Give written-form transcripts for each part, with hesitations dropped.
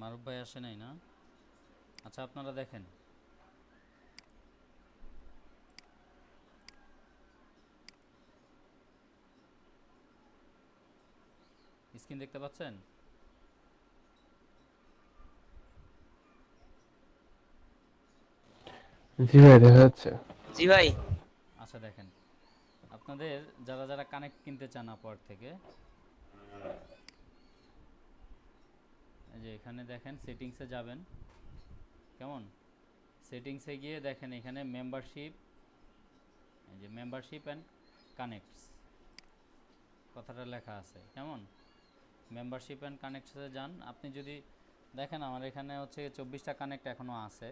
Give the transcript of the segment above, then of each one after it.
মারুফ ভাই আসে নাই না? আচ্ছা আপনারা দেখেন, স্ক্রিন দেখতে পাচ্ছেন? জি ভাই, দেখা যাচ্ছে। জি ভাই। আচ্ছা দেখেন, আপনাদের যারা যারা কানেক্ট কিনতে চান আপওয়ার্ক থেকে, এই যে এখানে দেখেন সেটিংসে যাবেন, কেমন? সেটিংসে গিয়ে দেখেন এখানে মেম্বারশিপ, এই যে মেম্বারশিপ অ্যান্ড কানেক্টস কথাটা লেখা আছে, কেমন? মেম্বারশিপ অ্যান্ড কানেক্টসে যান। আপনি যদি দেখেন আমার এখানে হচ্ছে 24টা কানেক্ট এখনও আছে।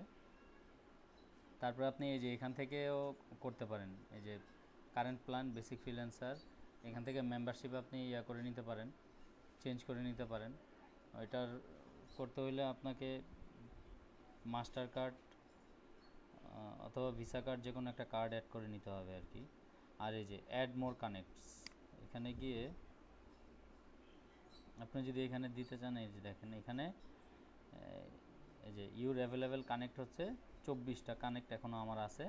তারপরে আপনি এই যে এখান থেকেও করতে পারেন, এই যে কারেন্ট প্ল্যান, বেসিক ফ্রিল্যান্সার, এখান থেকে মেম্বারশিপ আপনি ইয়া করে নিতে পারেন, চেঞ্জ করে নিতে পারেন। এটার করতে হইলে আপনাকে মাস্টার কার্ড অথবা ভিসা কার্ড যে কোনো একটা কার্ড অ্যাড করে নিতে হবে আর কি। আর এই যে অ্যাড মোর কানেক্টস, এখানে গিয়ে আপনি যদি এখানে দিতে চান, এই যে দেখেন এখানে এই যে ইউর অ্যাভেলেবেল কানেক্ট হচ্ছে 24টা কানেক্ট এখনও আমার আছে।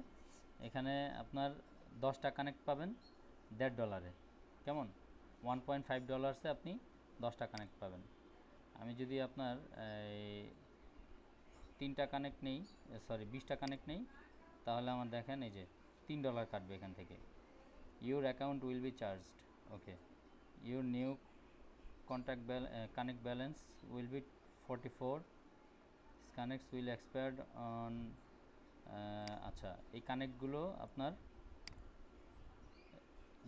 এখানে আপনার 10টা কানেক্ট পাবেন $1.5, কেমন? $1.5 আপনি 10টা কানেক্ট পাবেন। আমি যদি আপনার এই 3টা কানেক্ট নেই, সরি 20টা কানেক্ট নেই, তাহলে আমার দেখেন এই যে $3 কাটবে এখান থেকে। Your account will be charged, okay. Your new contact connect balance will be 44, connects will expired on, আচ্ছা এই কানেক্টগুলো আপনার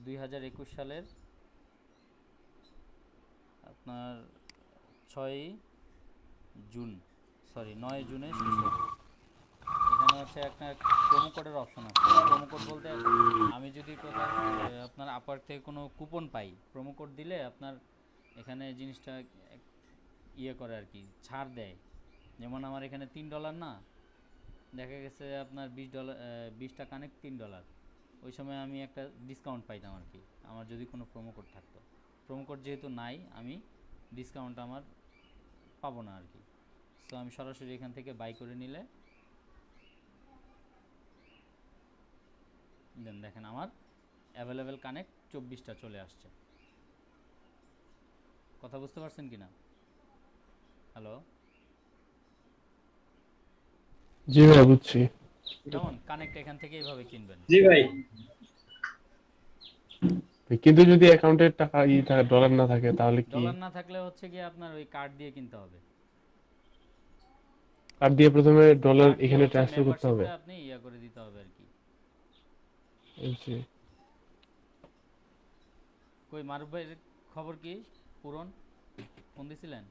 2021 সালের আপনার 6ই জুন, সরি 9 জুনে শেষ হবে। এখানে হচ্ছে একটা প্রোমো কোডের অপশন আছে। প্রোমো কোড বলতে আমি যদি কোথাও আপনার আপার থেকে কোনো কুপন পাই, প্রোমো কোড দিলে আপনার এখানে জিনিসটা ইয়ে করে আর কি, ছাড় দেয়। যেমন আমার এখানে $3 না, দেখা গেছে আপনার $20, 20টা কানেক্ট $3, ওই সময় আমি একটা ডিসকাউন্ট পাইতাম আর কি, আমার যদি কোনো প্রোমো কোড থাকতো। প্রোমো কোড যেহেতু নাই, আমি ডিসকাউন্ট আমার পাবো না আর কি। সো আমি সরাসরি এখান থেকে বাই করে নিলে দেন দেখেন আমার অ্যাভেলেবেল কানেক্ট 24টা চলে আসছে। কথা বুঝতে পারছেন কি না? হ্যালো, জি ভাই, বুঝছি। কেমন? কানেক্ট এখান থেকে এইভাবে কিনবেন। জি ভাই। কিন্তু যদি অ্যাকাউন্টের টাকা থাকে, ডলার না থাকে, তাহলে কি? ডলার না থাকলে হচ্ছে গিয়ে আপনার ওই কার্ড দিয়ে কিনতে হবে। কার্ড দিয়ে প্রথমে ডলার কার্ড দিয়ে এখানে হচ্ছে ট্রান্সফার করতে হবে? মেম্বারশিপটা আপনি ইয়া করে দিতে হবে আর কি। জি। কই মারুফ ভাইয়ের খবর কি? পূরণ ফোন দিছিলেন?